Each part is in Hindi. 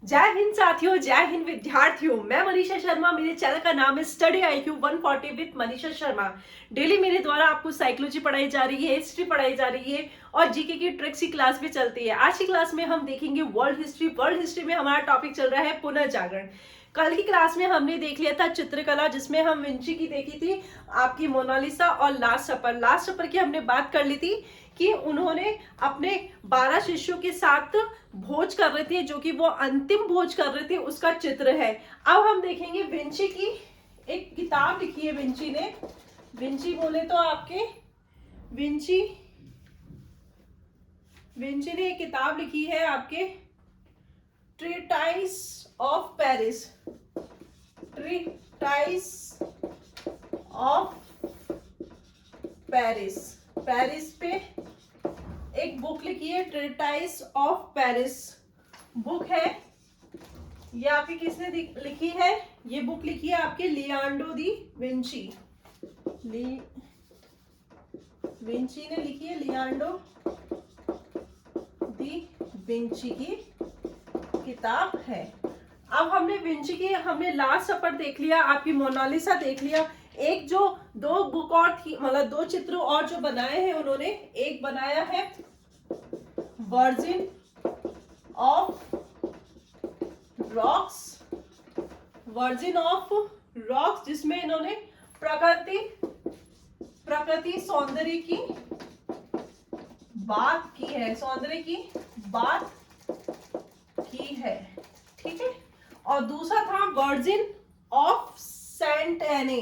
जय हिंद साथियों, जय हिंद विद्यार्थियों। मैं मनीषा शर्मा, मेरे चैनल का नाम है study IQ 140 with Manisha Sharma. Daily मेरे द्वारा आपको साइकोलॉजी पढ़ाई जा रही है, हिस्ट्री पढ़ाई जा रही है और जीके की ट्रिक्स की क्लास भी चलती है। आज की क्लास में हम देखेंगे वर्ल्ड हिस्ट्री। वर्ल्ड हिस्ट्री में हमारा टॉपिक चल रहा है पुनर्जागरण। कल की क्लास में हमने देख लिया था चित्रकला, जिसमें हम विंची की देखी थी, आपकी मोनालिसा और लास्ट सपर। लास्ट सपर की हमने बात कर ली थी कि उन्होंने अपने 12 शिष्यों के साथ भोज कर रहे थे, जो कि वो अंतिम भोज कर रहे थे, उसका चित्र है। अब हम देखेंगे विंची की एक किताब लिखी है विंची ने। विंची बोले तो आपके विंची विंची ने एक किताब लिखी है आपके treatise of Paris. Treatise of Paris, Paris पे एक बुक लिखी है, ट्रीटाइस ऑफ पेरिस बुक है। ये आपकी किसने लिखी है? ये बुक लिखी है आपके लियांडो दी विंची। विंची ने लिखी है, लियांडो दी विंची की किताब है। अब हमने विंची की, हमने लास्ट सपर देख लिया, आपकी मोनालिसा देख लिया। एक जो दो बुक और थी, मतलब दो चित्र और जो बनाए हैं उन्होंने, एक बनाया है virgin of rocks, virgin of rocks, जिसमें इन्होंने प्रकृति सौंदर्य की बात की है, सौंदर्य की बात की है, ठीक है। और दूसरा था वर्जिन ऑफ सेंट एने,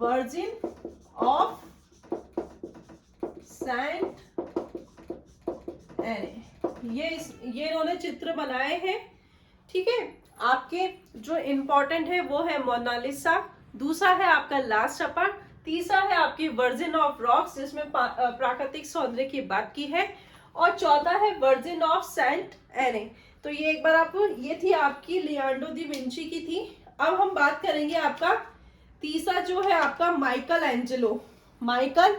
वर्जिन ऑफ सेंट एने। ये इन्होंने चित्र बनाए हैं, ठीक है। आपके जो इंपॉर्टेंट है वो है मोनालिसा, दूसरा है आपका लास्ट सपर, तीसरा है आपकी वर्जिन ऑफ रॉक्स, जिसमें प्राकृतिक सौंदर्य की बात की है, और चौथा है वर्जिन ऑफ सेंट एने। तो ये एक बार आपको, ये थी आपकी लियांडो दी विंची की थी। अब हम बात करेंगे आपका तीसरा जो है आपका माइकल एंजेलो। माइकल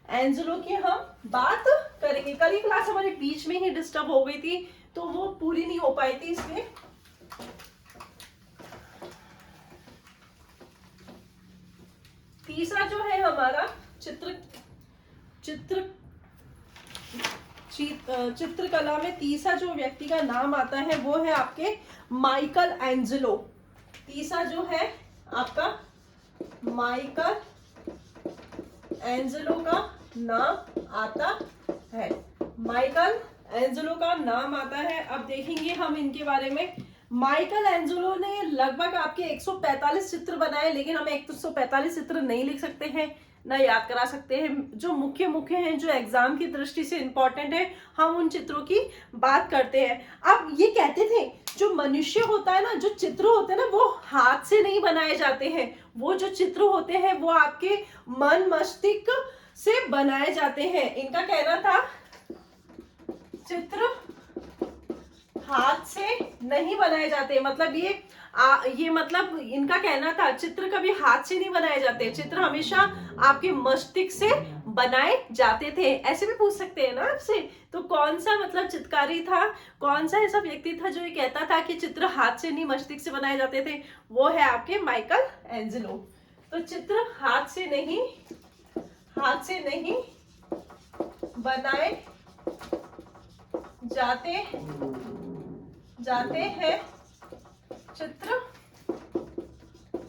एंजेलो की हम बात करेंगे। कल की क्लास हमारी बीच में ही डिस्टर्ब हो गई थी, तो वो पूरी नहीं हो पाई थी, इसमें तीसरा जो है हमारा चित्रकला में तीसरा जो व्यक्ति का नाम आता है वो है आपके माइकल एंजेलो। तीसरा जो है आपका माइकल एंजेलो का नाम आता है, माइकल एंजेलो का नाम आता है। अब देखेंगे हम इनके बारे में। माइकल एंजेलो ने लगभग आपके 145 चित्र बनाए, लेकिन हम 145 चित्र नहीं लिख सकते हैं, ना याद करा सकते हैं। जो मुख्य हैं, जो एग्जाम की दृष्टि से इंपॉर्टेंट है, हम उन चित्रों की बात करते हैं। अब ये कहते थे, जो मनुष्य होता है ना, जो चित्र होते हैं ना, वो हाथ से नहीं बनाए जाते हैं। वो जो चित्र होते हैं वो आपके मन मस्तिष्क से बनाए जाते हैं। इनका कहना था चित्र हाथ से नहीं बनाए जाते, मतलब ये मतलब इनका कहना था चित्र कभी हाथ से नहीं बनाए जाते, चित्र हमेशा आपके मस्तिष्क से बनाए जाते थे। ऐसे भी पूछ सकते हैं ना आपसे। तो कौन सा मतलब चित्रकारी था, कौन सा ऐसा व्यक्ति था जो ये कहता था कि चित्र हाथ से नहीं मस्तिष्क से बनाए जाते थे? वो है आपके माइकल एंजेलो। तो चित्र हाथ से नहीं बनाए जाते हैं, चित्र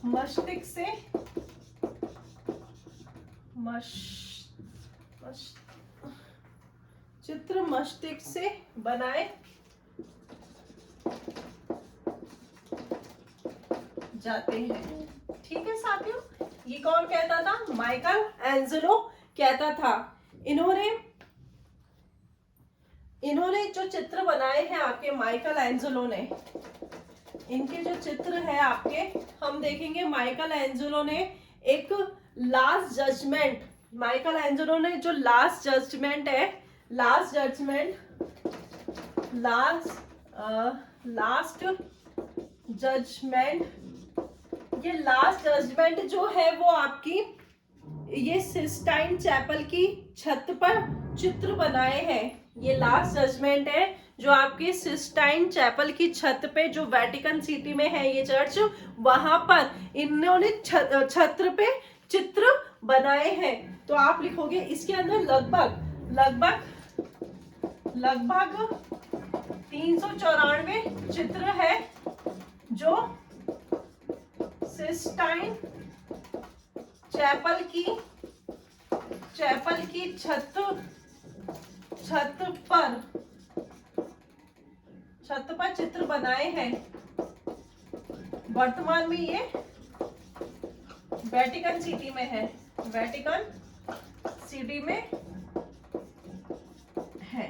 मस्तिष्क से चित्र मस्तिष्क से बनाए जाते हैं, ठीक है साथियों। ये कौन कहता था? माइकल एंजेलो कहता था। इन्होंने जो चित्र बनाए हैं आपके माइकल एंजेलो ने, इनके जो चित्र है आपके, हम देखेंगे माइकल एंजेलो ने एक लास्ट जजमेंट, माइकल एंजेलो ने जो लास्ट जजमेंट है, लास्ट जजमेंट, ये लास्ट जजमेंट जो है वो आपकी ये सिस्टाइन चैपल की छत पर चित्र बनाए हैं। ये लास्ट जजमेंट है जो आपके सिस्टाइन चैपल की छत पे, जो वेटिकन सिटी में है ये चर्च, वहां पर इन्होंने छत्र पे चित्र बनाए हैं। तो आप लिखोगे इसके अंदर लगभग लगभग लगभग 394 चित्र है जो सिस्टाइन चैपल की छत पर चित्र बनाए हैं। वर्तमान में ये वेटिकन सिटी में है, वेटिकन सिटी में है।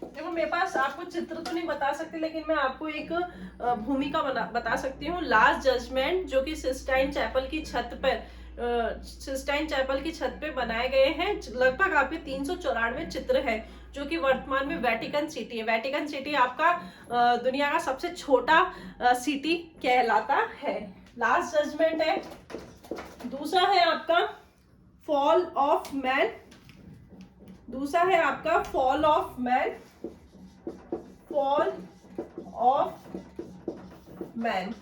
देखो मेरे पास आपको चित्र तो नहीं बता सकती, लेकिन मैं आपको एक भूमिका बता सकती हूँ। लास्ट जजमेंट जो कि सिस्टाइन चैपल की छत पे बनाए गए हैं। लगभग आपके 394 चित्र है जो कि वर्तमान में वेटिकन सिटी है। वेटिकन सिटी आपका दुनिया का सबसे छोटा सिटी कहलाता है। लास्ट जजमेंट है। दूसरा है आपका फॉल ऑफ मैन।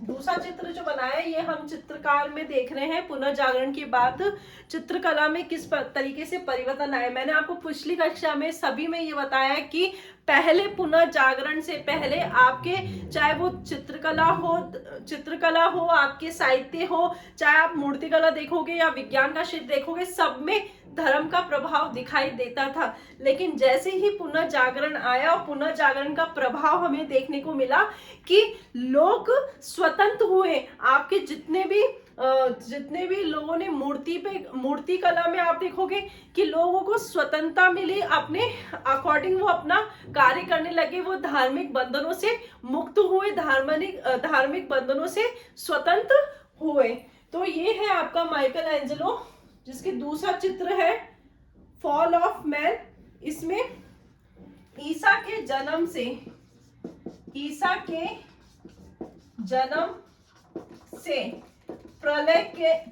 दूसरा चित्र जो बनाया है ये हम चित्रकार में देख रहे हैं। पुनर्जागरण के बाद चित्रकला में किस तरीके से परिवर्तन आए। मैंने आपको पिछली कक्षा में सभी में ये बताया कि पहले पुनर्जागरण से पहले आपके, चाहे वो चित्रकला हो, आपके साहित्य हो, चाहे आप मूर्तिकला देखोगे या विज्ञान का क्षेत्र देखोगे, सब में धर्म का प्रभाव दिखाई देता था। लेकिन जैसे ही पुनर्जागरण आया और पुनर्जागरण का प्रभाव हमें देखने को मिला कि लोग स्वतंत्र हुए। आपके जितने भी लोगों ने मूर्ति कला में आप देखोगे कि लोगों को स्वतंत्रता मिली, अपने अकॉर्डिंग वो अपना कार्य करने लगे। वो धार्मिक बंधनों से मुक्त हुए, धार्मिक बंधनों से स्वतंत्र हुए। तो ये है आपका माइकल एंजेलो, जिसकी दूसरा चित्र है फॉल ऑफ मैन। इसमें ईसा के जन्म से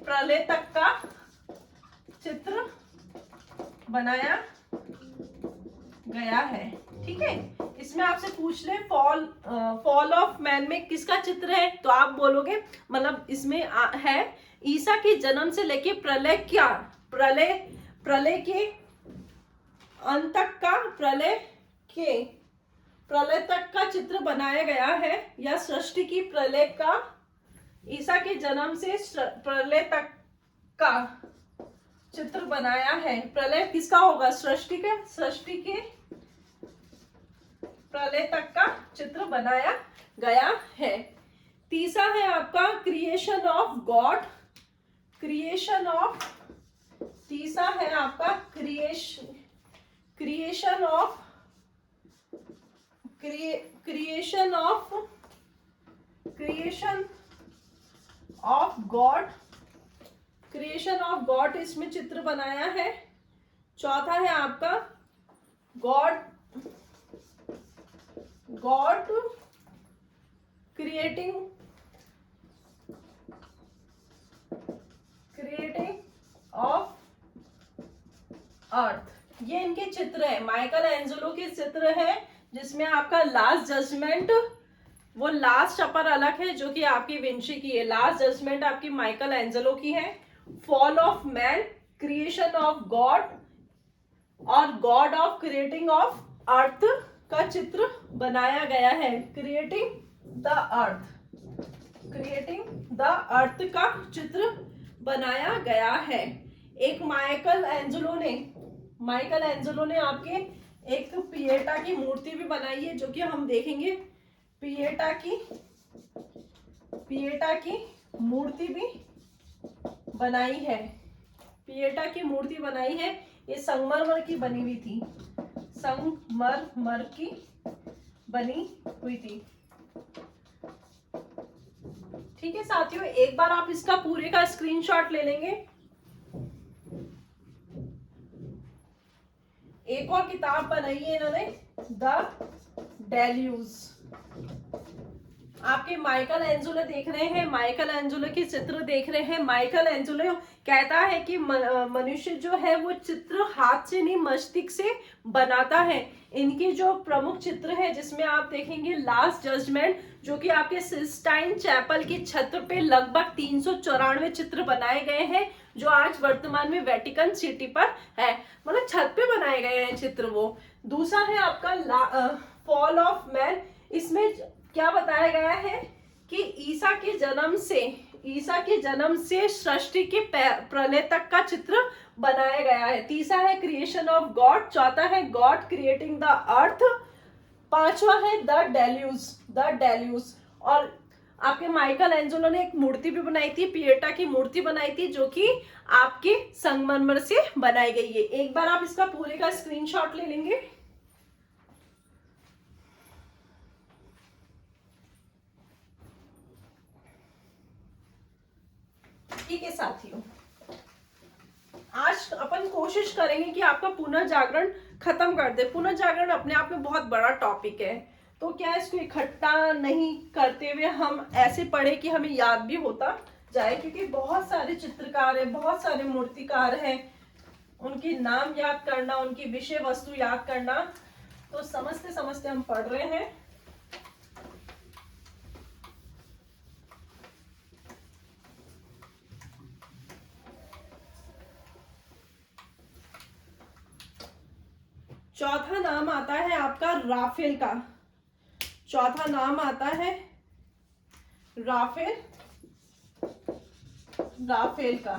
प्रलय तक का चित्र बनाया गया है। ठीक है, इसमें आपसे पूछ ले फॉल ऑफ मैन में किसका चित्र है, तो आप बोलोगे, मतलब इसमें है ईसा के जन्म से लेके प्रलय के अंत तक का, प्रलय तक का चित्र बनाया गया है। या सृष्टि की प्रलय का, ईसा के जन्म से प्रलय तक का चित्र बनाया है। प्रलय किसका होगा, सृष्टि के प्रलय तक का चित्र बनाया गया है। तीसरा है आपका क्रिएशन ऑफ गॉड। तीसरा है आपका क्रिएशन ऑफ गॉड, इसमें चित्र बनाया है। चौथा है आपका गॉड क्रिएटिंग ऑफ अर्थ। ये इनके चित्र है, माइकल एंजेलो के चित्र है, जिसमें आपका लास्ट जजमेंट, वो लास्ट अपर अलग है जो कि आपकी विंची की है। लास्ट जजमेंट आपकी माइकल एंजेलो की है। Fall of man, creation of God और God of creating of earth का चित्र बनाया गया है। क्रिएटिंग द अर्थ का चित्र बनाया गया है। एक माइकल एंजेलो ने आपके एक पिएटा की मूर्ति भी बनाई है, जो कि हम देखेंगे। पिएटा की मूर्ति भी बनाई है। ये संगमरमर की बनी हुई थी, ठीक है साथियों, एक बार आप इसका पूरे का स्क्रीनशॉट ले लेंगे। एक और किताब बनाई है इन्होंने, द डेल्यूज। आपके माइकल एंजेलो देख रहे हैं, माइकल एंजेलो के चित्र देख रहे हैं। माइकल एंजेलो कहता है कि मनुष्य जो है वो चित्र हाथ से नहीं मस्तिष्क से बनाता है। इनके जो प्रमुख चित्र है जिसमें आप देखेंगे लास्ट जजमेंट, जो कि आपके सिस्टाइन चैपल की छत पे लगभग 394 चित्र बनाए गए हैं, जो आज वर्तमान में वेटिकन सिटी पर है, मतलब छत पे बनाए गए हैं चित्र वो। दूसरा है आपका फॉल ऑफ मैन। इसमें क्या बताया गया है कि ईसा के जन्म से सृष्टि के प्रलय तक का चित्र बनाया गया है। तीसरा है क्रिएशन ऑफ गॉड। चौथा है गॉड क्रिएटिंग द अर्थ। पांचवा है द डेल्यूज। और आपके माइकल एंजेलो ने एक मूर्ति भी बनाई थी, पिएटा की मूर्ति बनाई थी, जो कि आपके संगमरमर से बनाई गई है। एक बार आप इसका पूरे का स्क्रीनशॉट ले लेंगे। ठीक है साथियों, आज अपन कोशिश करेंगे कि आपका पुनर्जागरण खत्म कर दे। पुनर्जागरण अपने आप में बहुत बड़ा टॉपिक है, तो क्या इसको इकट्ठा नहीं करते हुए हम ऐसे पढ़े कि हमें याद भी होता जाए, क्योंकि बहुत सारे चित्रकार हैं, बहुत सारे मूर्तिकार हैं, उनके नाम याद करना, उनकी विषय वस्तु याद करना, तो समझते समझते हम पढ़ रहे हैं। चौथा नाम आता है आपका राफेल का। चौथा नाम आता है राफेल का।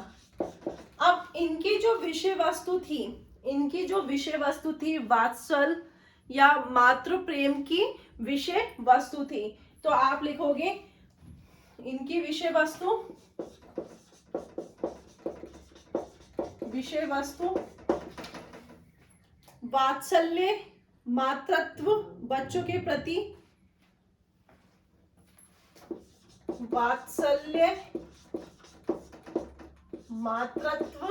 अब इनकी जो विषय वस्तु थी वात्सल या मातृ प्रेम की विषय वस्तु थी। तो आप लिखोगे इनकी विषय वस्तु वात्सल्य, मातृत्व बच्चों के प्रति, वात्सल्य, मातृत्व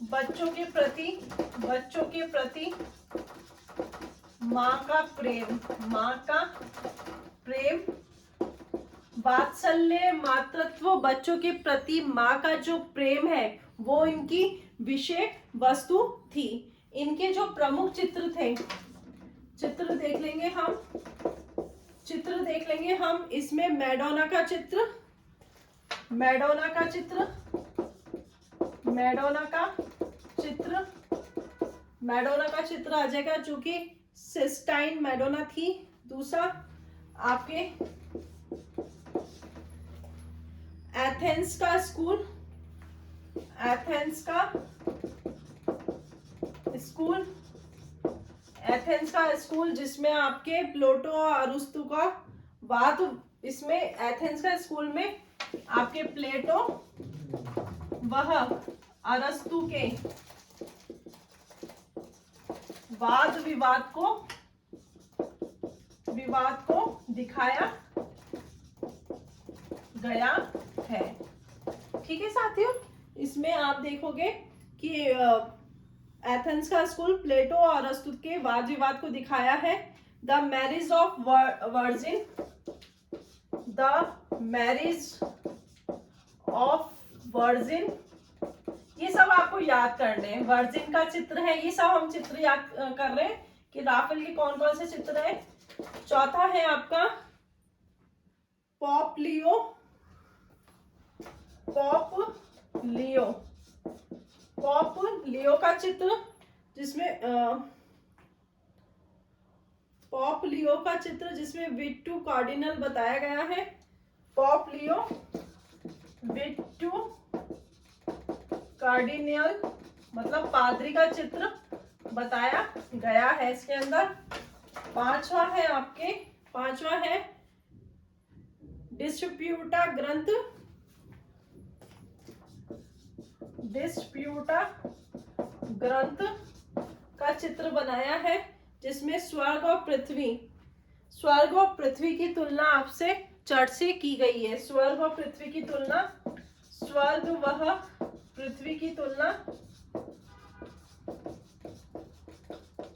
बच्चों के प्रति माँ का प्रेम, वात्सल्य, मातृत्व, बच्चों के प्रति माँ का जो प्रेम है वो इनकी विषय वस्तु थी। इनके जो प्रमुख चित्र थे, चित्र देख लेंगे हम। इसमें मैडोना का चित्र आ जाएगा, जो कि सिस्टाइन मैडोना थी। दूसरा आपके एथेंस का स्कूल जिसमें आपके प्लेटो और अरिस्टो का वाद, इसमें एथेंस का स्कूल में आपके प्लेटो वह अरिस्टो के वाद विवाद को दिखाया गया है। ठीक है साथियों, इसमें आप देखोगे कि एथेंस का स्कूल प्लेटो और अरिस्टो के वाद विवाद को दिखाया है। द मैरिज ऑफ वर्जिन, ये सब आपको याद करने हैं। वर्जिन का चित्र है, ये सब हम चित्र याद कर रहे हैं कि राफेल के कौन कौन से चित्र है। चौथा है आपका पॉप लियो का चित्र, जिसमें विट्टू कार्डिनल बताया गया है। पॉप लियो विट्टू कार्डिनल मतलब पादरी का चित्र बताया गया है इसके अंदर। पांचवा है डिस्प्यूटा ग्रंथ का चित्र बनाया है, जिसमें स्वर्ग और पृथ्वी की तुलना आपसे चर्चा की गई है। स्वर्ग और पृथ्वी की तुलना, स्वर्ग वह पृथ्वी की तुलना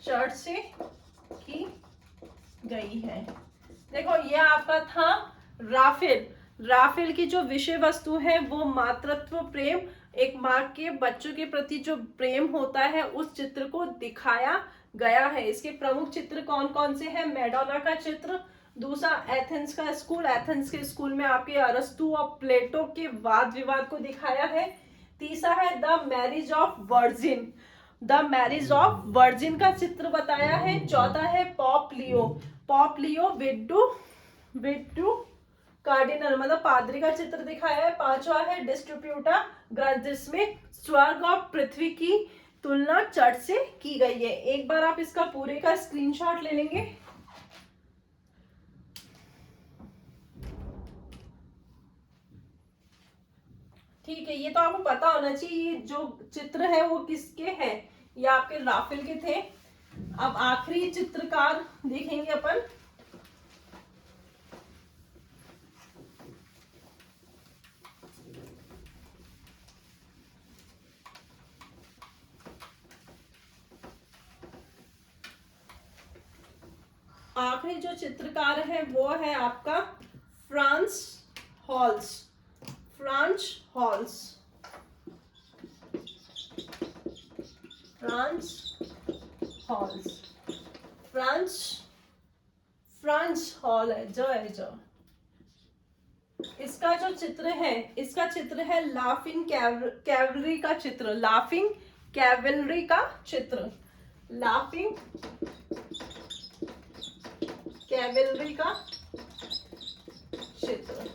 चर्च से की गई है। देखो ये आपका था राफेल। राफेल की जो विषय वस्तु है वो मातृत्व प्रेम, एक माँ के बच्चों के प्रति जो प्रेम होता है उस चित्र को दिखाया गया है। इसके प्रमुख चित्र कौन कौन से हैं? मैडोना का चित्र, दूसरा एथेंस का स्कूल, एथेंस के स्कूल में आपके अरस्तु और प्लेटो के वाद विवाद को दिखाया है। तीसरा है the marriage of virgin, the marriage of virgin का चित्र बताया है। चौथा है पॉप लियो, पॉप लियो विडू कार्डिनल मतलब पादरी का चित्र दिखाया है। पांचवा है डिस्ट्रीब्यूटा ग्रंथ, जिसमें स्वर्ग और पृथ्वी की तुलना चर्च से की गई है। एक बार आप इसका पूरे का स्क्रीनशॉट ले लेंगे। ठीक है, ये तो आपको पता होना चाहिए ये जो चित्र है वो किसके हैं, ये आपके राफेल के थे। अब आखिरी चित्रकार देखेंगे अपन। आखिरी जो चित्रकार है वो है आपका France halls, France halls, France halls, France hall है जो इसका जो चित्र है, इसका चित्र है लाफिंग कैवलरी का चित्र, लाफिंग कैवलरी का चित्र, लाफिंग कैवलरी का चित्र।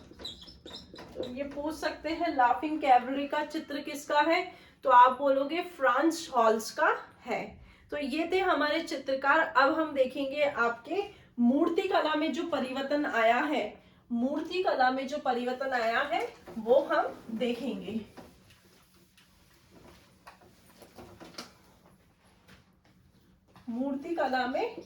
तो ये पूछ सकते हैं लाफिंग कैवलरी का चित्र किसका है, तो आप बोलोगे फ्रांस हॉल्स का है। तो ये थे हमारे चित्रकार। अब हम देखेंगे आपके मूर्ति कला में जो परिवर्तन आया है, मूर्ति कला में जो परिवर्तन आया है वो हम देखेंगे। मूर्ति कला में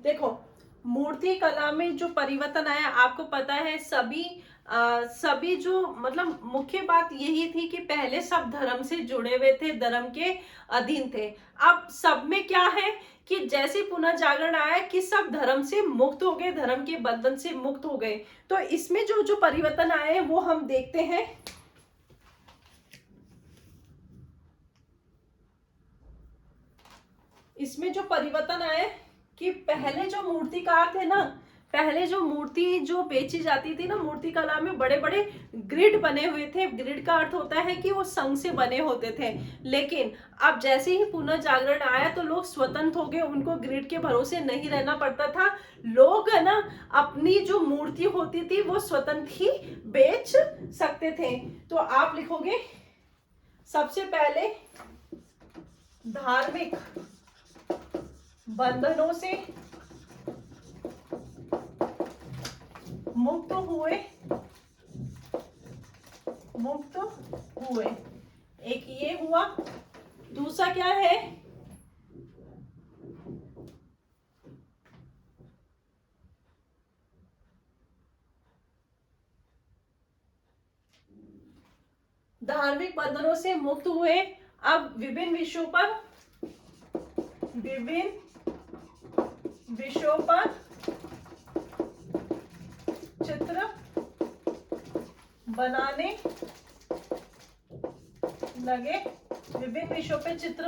देखो, मूर्ति कला में जो परिवर्तन आया आपको पता है, सभी जो मतलब मुख्य बात यही थी कि पहले सब धर्म से जुड़े हुए थे, धर्म के अधीन थे। अब सब में क्या है कि जैसे पुनर्जागरण आया कि सब धर्म से मुक्त हो गए, धर्म के बंधन से मुक्त हो गए। तो इसमें जो जो परिवर्तन आए हैं वो हम देखते हैं। इसमें जो परिवर्तन आए कि पहले जो मूर्तिकार थे ना, पहले जो मूर्ति जो बेची जाती थी ना मूर्ति कला में, बड़े बड़े ग्रिड बने हुए थे। ग्रिड का अर्थ होता है कि वो संग से बने होते थे। लेकिन अब जैसे ही पुनर्जागरण आया तो लोग स्वतंत्र हो गए, उनको ग्रिड के भरोसे नहीं रहना पड़ता था। लोग है ना अपनी जो मूर्ति होती थी वो स्वतंत्र ही बेच सकते थे। तो आप लिखोगे सबसे पहले धार्मिक बंधनों से मुक्त हुए, एक ये हुआ। दूसरा क्या है, धार्मिक बंधनों से मुक्त हुए। अब विभिन्न विषयों पर चित्र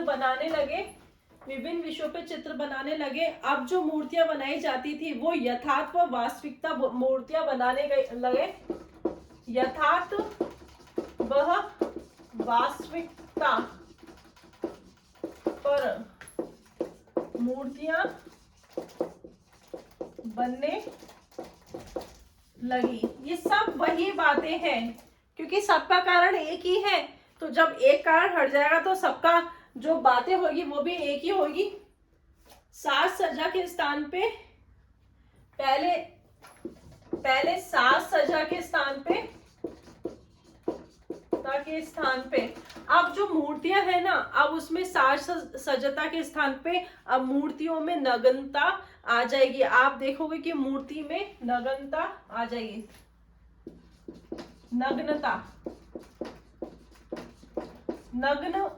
बनाने लगे, विभिन्न विषयों पे चित्र बनाने लगे। अब जो मूर्तियां बनाई जाती थी वो यथार्थ व वास्तविकता मूर्तियां बनाने लगे, यथार्थ वह वास्तविकता पर मूर्तियां बनने लगी। ये सब वही बातें हैं क्योंकि सबका कारण एक ही है। तो जब एक कारण हट जाएगा तो सबका जो बातें होगी वो भी एक ही होगी। साज सज्जा के स्थान पे पहले साज सज्जा के स्थान पे सजता के स्थान पे, अब जो मूर्तियां है ना, अब उसमें साज सज्जता के स्थान पे अब मूर्तियों में नग्नता आ जाएगी। आप देखोगे कि मूर्ति में नग्नता आ जाएगी, नग्नता, नग्न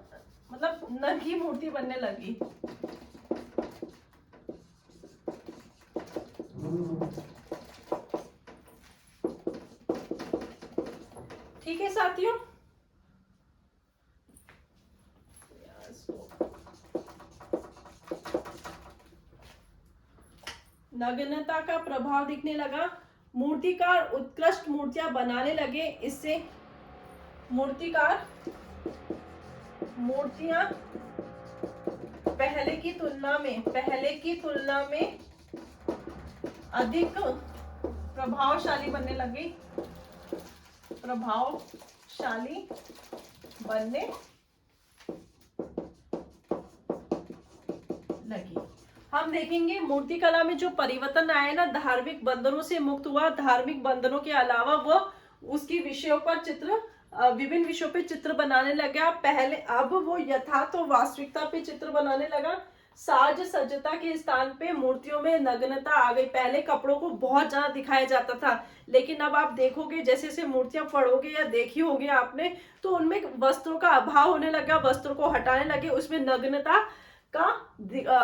मतलब नंगी मूर्ति बनने लगी। ठीक है साथियों, नग्नता का प्रभाव दिखने लगा। मूर्तिकार उत्कृष्ट मूर्तियां बनाने लगे। इससे मूर्तिकार मूर्तियां पहले की तुलना में अधिक प्रभावशाली बनने लगी, प्रभावशाली बनने लगी। हम देखेंगे मूर्ति कला में जो परिवर्तन आया ना, धार्मिक बंधनों से मुक्त हुआ। धार्मिक बंधनों के अलावा वो उसकी विषयों पर चित्र, विभिन्न विषयों पे चित्र बनाने लगा। पहले अब वो यथार्थ और वास्तविकता पे चित्र बनाने लगा। साज सज्जता के स्थान पे मूर्तियों में नग्नता आ गई। पहले कपड़ों को बहुत ज्यादा दिखाया जाता था, लेकिन अब आप देखोगे, जैसे जैसे मूर्तियां पढ़ोगे या देखी होगी आपने, तो उनमें वस्त्रों का अभाव होने लगा, वस्त्रों को हटाने लगे, उसमें नग्नता का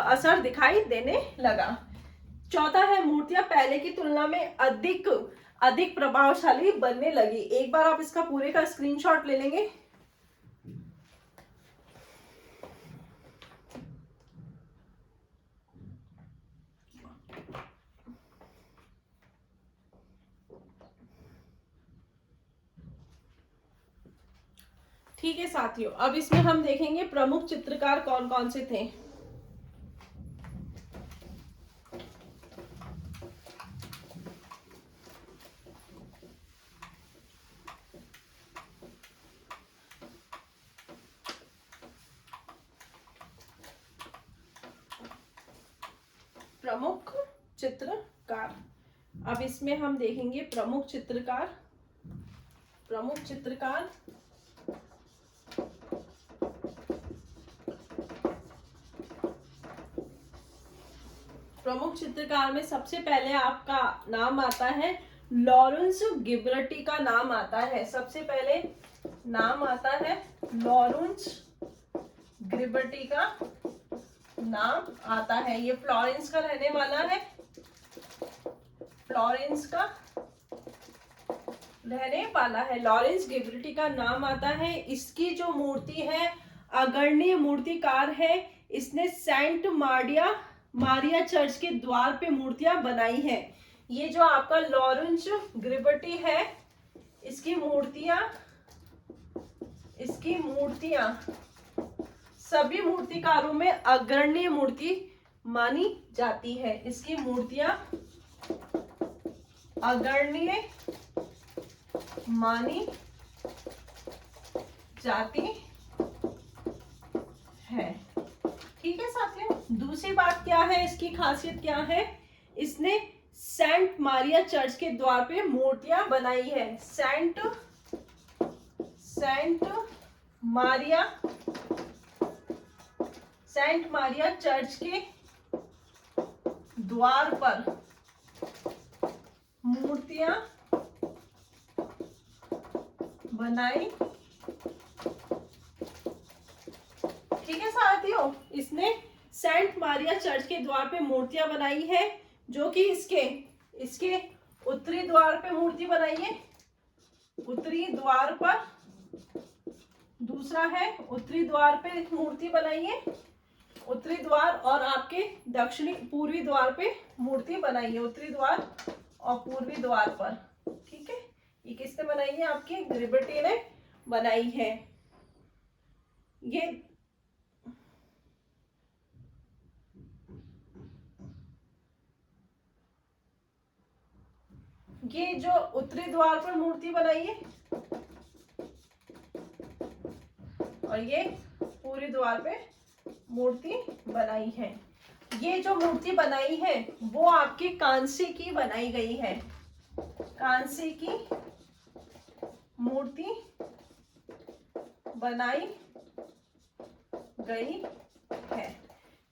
असर दिखाई देने लगा। चौथा है, मूर्तियां पहले की तुलना में अधिक प्रभावशाली बनने लगी। एक बार आप इसका पूरे का स्क्रीनशॉट ले लेंगे। ठीक है साथियों, अब इसमें हम देखेंगे प्रमुख चित्रकार कौन कौन से थे। प्रमुख चित्रकार, अब इसमें हम देखेंगे प्रमुख चित्रकार। प्रमुख चित्रकार प्रमुख चित्रकार में सबसे पहले आपका नाम आता है लॉरेंस गिबर्टी का नाम आता है। सबसे पहले नाम आता है लॉरेंस गिबर्टी का नाम आता है। ये फ्लोरेंस का रहने वाला है, फ्लोरेंस का रहने वाला है। लॉरेंस गिबर्टी का नाम आता है। इसकी जो मूर्ति है अग्रणी मूर्तिकार है। इसने सेंट मारिया चर्च के द्वार पे मूर्तियां बनाई है। ये जो आपका लॉरेंस गिबर्टी है, इसकी मूर्तियां सभी मूर्तिकारों में अग्रणी मूर्ति मानी जाती है। इसकी मूर्तियां अग्रणी मानी जाती है। ठीक है साथियों, दूसरी बात क्या है, इसकी खासियत क्या है, इसने सेंट मारिया चर्च के द्वार पे मूर्तियां बनाई है। सेंट मारिया चर्च के द्वार पर मूर्तियां बनाई। ठीक है साथियों, इसने सेंट मारिया चर्च के द्वार पे मूर्तियां बनाई है, जो कि इसके उत्तरी द्वार पे मूर्ति बनाई है, उत्तरी द्वार पर। दूसरा है उत्तरी द्वार पे मूर्ति बनाई है, उत्तरी द्वार, और आपके दक्षिणी पूर्वी द्वार पे मूर्ति बनाई है, उत्तरी द्वार और पूर्वी द्वार पर। ठीक है, ये किसने बनाई है, आपकी गिबर्टी ने बनाई है। ये जो उत्तरी द्वार पर मूर्ति बनाई है और ये पूरी द्वार पे मूर्ति बनाई है। ये जो मूर्ति बनाई है वो आपकी कांसे की बनाई गई है। कांसे की मूर्ति बनाई गई है।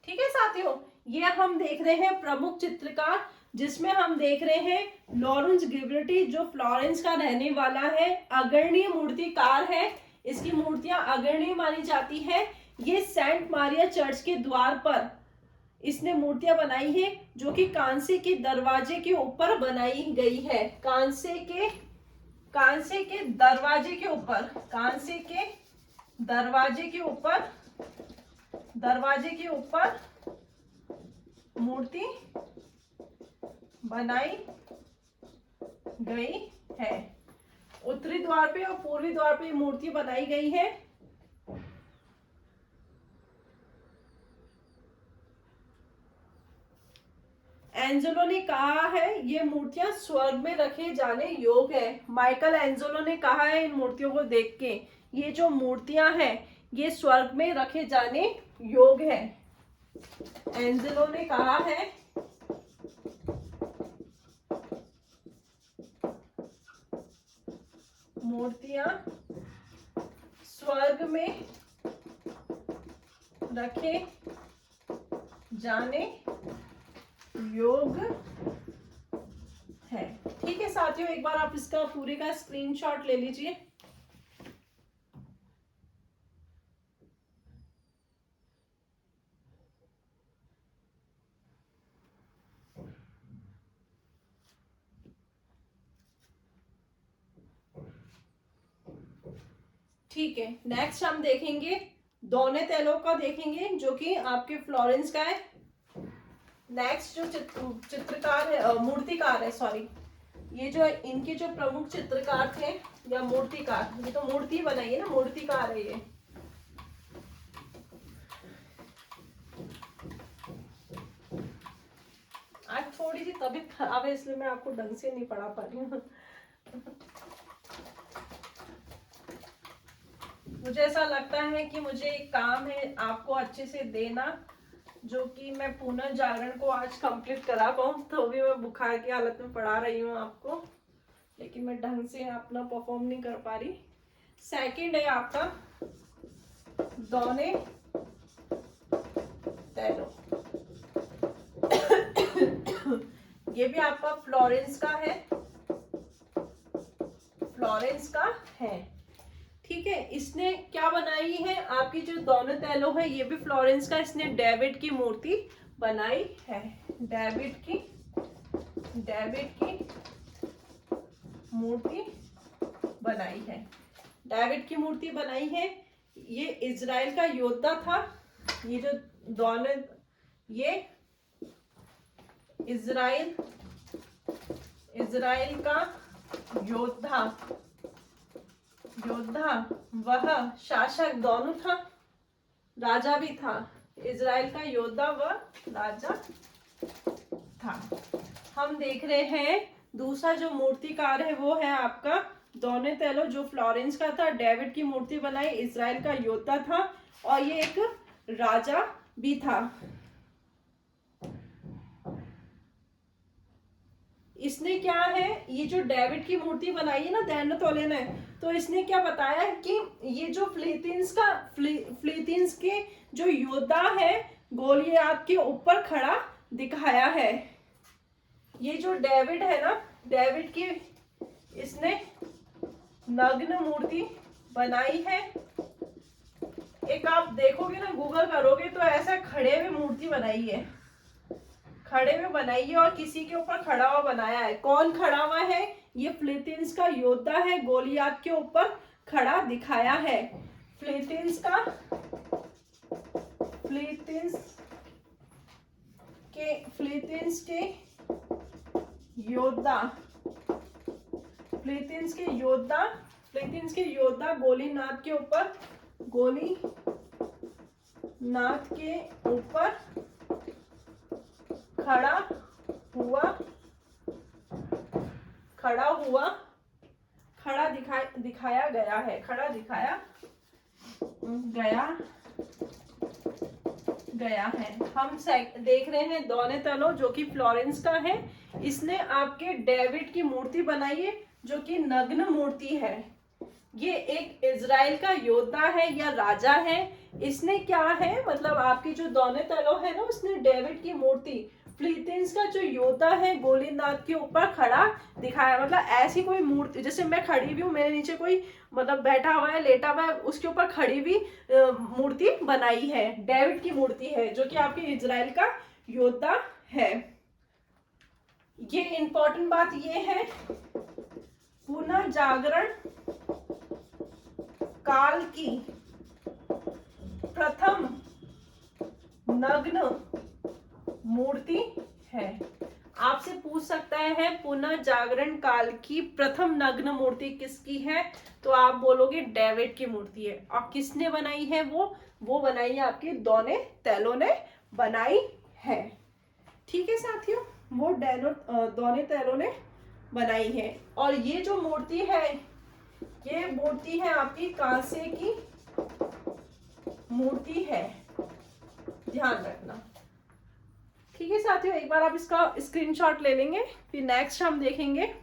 ठीक है साथियों, ये हम देख रहे हैं प्रमुख चित्रकार, जिसमें हम देख रहे हैं लॉरेंस गिबर्टी, जो फ्लोरेंस का रहने वाला है, अग्रणीय मूर्तिकार है। इसकी मूर्तियां अग्रणीय मानी जाती है। ये सेंट मारिया चर्च के द्वार पर इसने मूर्तियां बनाई है, जो कि कांसे के दरवाजे के ऊपर बनाई गई है। कांसे के दरवाजे के ऊपर, कांसे के दरवाजे के ऊपर मूर्ति बनाई गई है। उत्तरी द्वार पे और पूर्वी द्वार पे मूर्ति बनाई गई है। एंजेलो ने कहा है ये मूर्तियां स्वर्ग में रखे जाने योग्य है। माइकल एंजेलो ने कहा है इन मूर्तियों को देख के, ये जो मूर्तियां हैं ये स्वर्ग में रखे जाने योग्य है। एंजेलो ने कहा है मूर्तियां स्वर्ग में रखे जाने योग्य है। ठीक है साथियों, एक बार आप इसका पूरे का स्क्रीनशॉट ले लीजिए। ठीक है, नेक्स्ट हम देखेंगे डोनेटेलो का, देखेंगे जो कि आपके फ्लोरेंस का है। नेक्स्ट जो चित्रकार है, मूर्तिकार है, सॉरी, ये जो इनके जो प्रमुख चित्रकार थे या मूर्तिकार, ये तो मूर्ति बनाई है ना, मूर्तिकार है ये। आज थोड़ी सी तबीयत खराब है, इसलिए मैं आपको ढंग से नहीं पढ़ा पा रही हूँ। मुझे ऐसा लगता है कि मुझे एक काम है आपको अच्छे से देना, जो कि मैं पुनर्जागरण को आज कंप्लीट करा पाऊँ। तो भी मैं बुखार की हालत में पढ़ा रही हूँ आपको, लेकिन मैं ढंग से अपना परफॉर्म नहीं कर पा रही। सेकंड है आपका डोनेटेलो। ये भी आपका फ्लोरेंस का है, फ्लोरेंस का है। ठीक है, इसने क्या बनाई है, आपकी जो डोनेटेलो है ये भी फ्लोरेंस का, इसने डेविड की मूर्ति बनाई है। डेविड की मूर्ति बनाई है। डेविड की मूर्ति बनाई है। ये इजराइल का योद्धा था। ये जो ये इजराइल का योद्धा, वह शासक दोनों था, राजा भी था। इजराइल का योद्धा व राजा था। हम देख रहे हैं दूसरा जो मूर्तिकार है वो है आपका डोनेटेलो, जो फ्लोरेंस का था। डेविड की मूर्ति बनाई, इजराइल का योद्धा था और ये एक राजा भी था। इसने क्या है, ये जो डेविड की मूर्ति बनाई है ना डोनेटेलो ने, तो इसने क्या बताया है कि ये जो फिलिस्तीन्स के जो योद्धा है गोलियत के ऊपर खड़ा दिखाया है। ये जो डेविड है ना, डेविड की इसने नग्न मूर्ति बनाई है। एक आप देखोगे ना, गूगल करोगे तो ऐसा खड़े में मूर्ति बनाई है, खड़े में बनाई है और किसी के ऊपर खड़ा हुआ बनाया है। कौन खड़ा हुआ है, ये फिलिस्तीन्स का योद्धा है, गोलियत के ऊपर खड़ा दिखाया है। फिलिस्तीन्स के योद्धा, फिलिस्तीन्स के योद्धा गोलीनाथ के ऊपर दिखाया गया है। हम देख रहे हैं डोनेटेलो जो कि फ्लोरेंस का है। इसने आपके डेविड की मूर्ति बनाई है जो कि नग्न मूर्ति है। ये एक इजराइल का योद्धा है या राजा है। इसने क्या है, मतलब आपकी जो दोनेतेलो है ना, उसने डेविड की मूर्ति, फिलिस्तीन्स का जो योद्धा है गोलीनाथ के ऊपर खड़ा दिखाया। मतलब ऐसी कोई मूर्ति, जैसे मैं खड़ी भी हूँ, मेरे नीचे कोई मतलब बैठा हुआ है, लेटा हुआ है, उसके ऊपर खड़ी भी मूर्ति बनाई है। डेविड की मूर्ति है जो कि आपके इजराइल का योद्धा है। ये इंपॉर्टेंट बात ये है, पुनः जागरण काल की प्रथम नग्न मूर्ति है। आपसे पूछ सकता है पुनः जागरण काल की प्रथम नग्न मूर्ति किसकी है, तो आप बोलोगे डेविड की मूर्ति है। और किसने बनाई है वो बनाई है आपके दोनेतेलो ने बनाई है। ठीक है साथियों, वो दोनेतेलो ने बनाई है। और ये जो मूर्ति है, ये मूर्ति है आपकी कांसे की मूर्ति है, ध्यान रखना। ठीक है साथियों, एक बार आप इसका स्क्रीनशॉट ले लेंगे, फिर नेक्स्ट हम देखेंगे।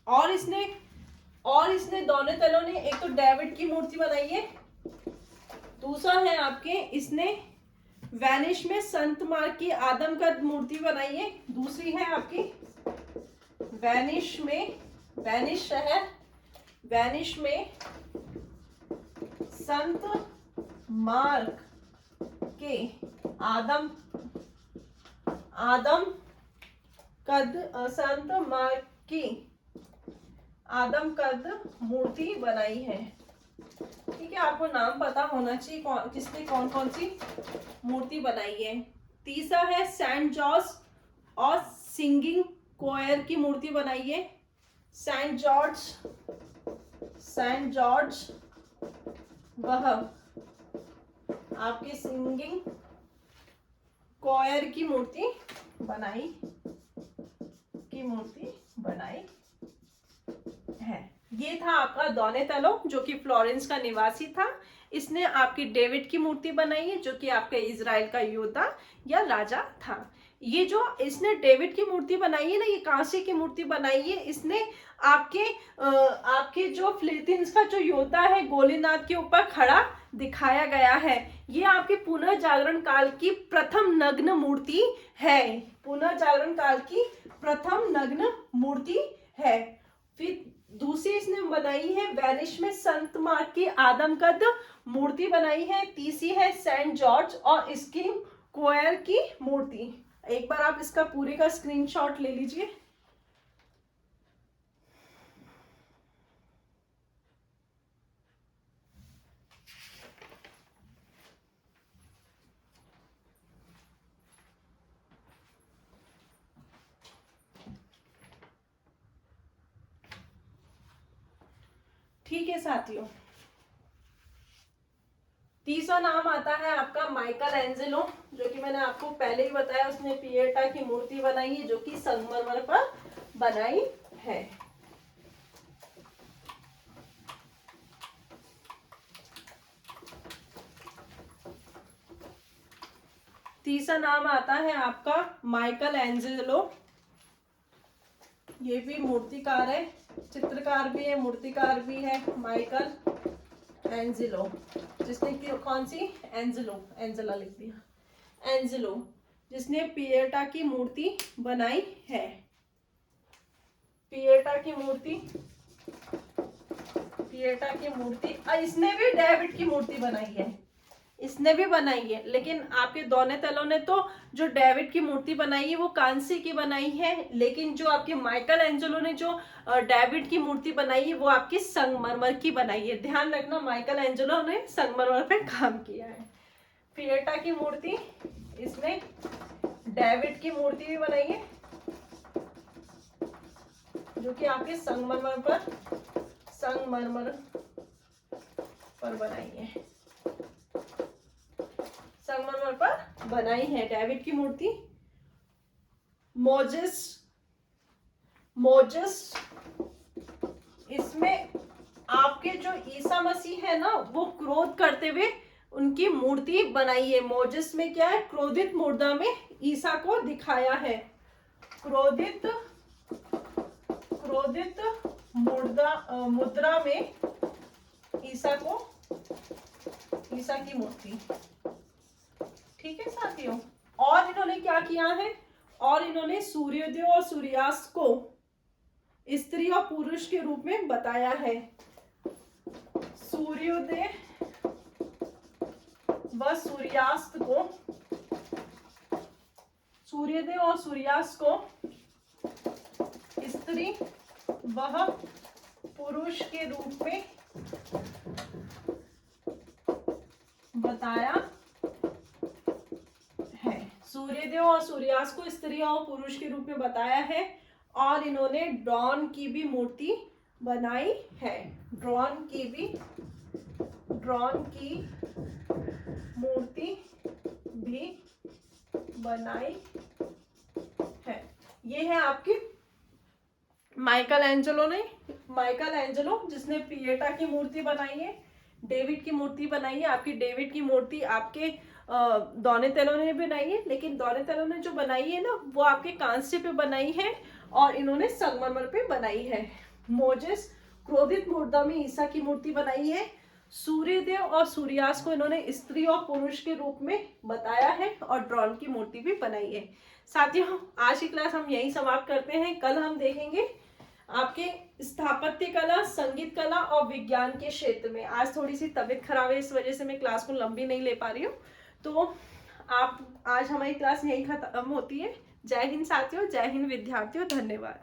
और इसने दोनेतेलो ने एक तो डेविड की मूर्ति बनाई है, दूसरा है आपके इसने वेनिस में संत मार्क की आदम का मूर्ति बनाई है। दूसरी है आपकी वेनिस में संत मार्क के संत मार्क की आदम कद मूर्ति बनाई है। ठीक है, आपको नाम पता होना चाहिए किसने कौन कौन सी मूर्ति बनाई है। तीसरा है सेंट जॉर्ज और सिंगिंग कोयर की मूर्ति बनाई है। सेंट जॉर्ज वह आपके सिंगिंग कोयर की मूर्ति बनाई है। ये था आपका दोनेतेलो जो कि फ्लोरेंस का निवासी था। इसने आपकी डेविड की मूर्ति बनाई है जो कि आपके इजराइल का योद्धा या राजा था। ये जो इसने डेविड की मूर्ति बनाई है ना, ये कांसे की मूर्ति बनाई है इसने आपके जो फिलिस्तीन्स का जो योद्धा है गोलीनाथ के ऊपर खड़ा दिखाया गया है। ये आपके पुनः जागरण काल की प्रथम नग्न मूर्ति है। पुनः जागरण काल की प्रथम नग्न मूर्ति है। फिर दूसरी इसने बनाई है वेनिस में संत मार्क की आदमकद मूर्ति बनाई है। तीसरी है सेंट जॉर्ज और स्किंग कोयर की मूर्ति। एक बार आप इसका पूरे का स्क्रीनशॉट ले लीजिए। ठीक है साथियों, तीसरा नाम आता है आपका माइकल एंजेलो, जो कि मैंने आपको पहले ही बताया, उसने पिएटा की मूर्ति बनाई है जो कि संगमरमर पर बनाई है। तीसरा नाम आता है आपका माइकल एंजेलो। ये भी मूर्तिकार है, चित्रकार भी है, मूर्तिकार भी है, माइकल एंजेलो, जिसने कौन सी एंजेला लिख दिया, एंजेलो, जिसने पिएटा की मूर्ति बनाई है। पिएटा की मूर्ति और इसने भी डेविड की मूर्ति बनाई है, लेकिन आपके दोनेतेलो ने तो जो डेविड की मूर्ति बनाई है वो कांसे की बनाई है, लेकिन जो आपके माइकल एंजेलो ने जो डेविड की मूर्ति बनाई है वो आपकी संगमरमर की बनाई है। ध्यान रखना, माइकल एंजेलो ने संगमरमर पे काम किया है। पिएटा की मूर्ति, इसने डेविड की मूर्ति भी बनाई है जो कि आपके संगमरमर पर बनाई है डेविड की मूर्ति। मोजेस, इसमें आपके जो ईसा मसीह है ना, वो क्रोध करते हुए उनकी मूर्ति बनाई है। मोजेस में क्या है, क्रोधित मुर्दा में ईसा को दिखाया है। क्रोधित मुद्रा में ईसा की मूर्ति। ठीक है साथियों, और इन्होंने क्या किया है, और इन्होंने सूर्योदय और सूर्यास्त को स्त्री और पुरुष के रूप में बताया है। सूर्योदय व सूर्यास्त को, सूर्योदय और सूर्यास्त को स्त्री वह पुरुष के रूप में बताया है। सूर्योदय और सूर्यास्त को स्त्री और पुरुष के रूप में बताया है, और इन्होंने ड्रोन की भी मूर्ति बनाई है। ड्रोन की मूर्ति भी बनाई है। ये है आपकी माइकल एंजेलो जिसने पिएटा की मूर्ति बनाई है, डेविड की मूर्ति बनाई है। आपकी डेविड की मूर्ति आपके डोनाटेलो ने बनाई है, लेकिन डोनाटेलो ने जो बनाई है ना, वो आपके कांस्य पे बनाई है और इन्होंने संगमरमर पे बनाई है। मोजेस क्रोधित मुद्रा में ईसा की मूर्ति बनाई है। सूर्योदय और सूर्यास्त को इन्होंने स्त्री और पुरुष के रूप में बताया है, और ड्रोन की मूर्ति भी बनाई है। साथियों, आज की क्लास हम यही समाप्त करते हैं। कल हम देखेंगे आपके स्थापत्य कला, संगीत कला और विज्ञान के क्षेत्र में। आज थोड़ी सी तबीयत खराब है, इस वजह से मैं क्लास को लंबी नहीं ले पा रही हूँ। तो आज हमारी क्लास यही खत्म होती है। जय हिंद साथियों, जय हिंद विद्यार्थियों, धन्यवाद।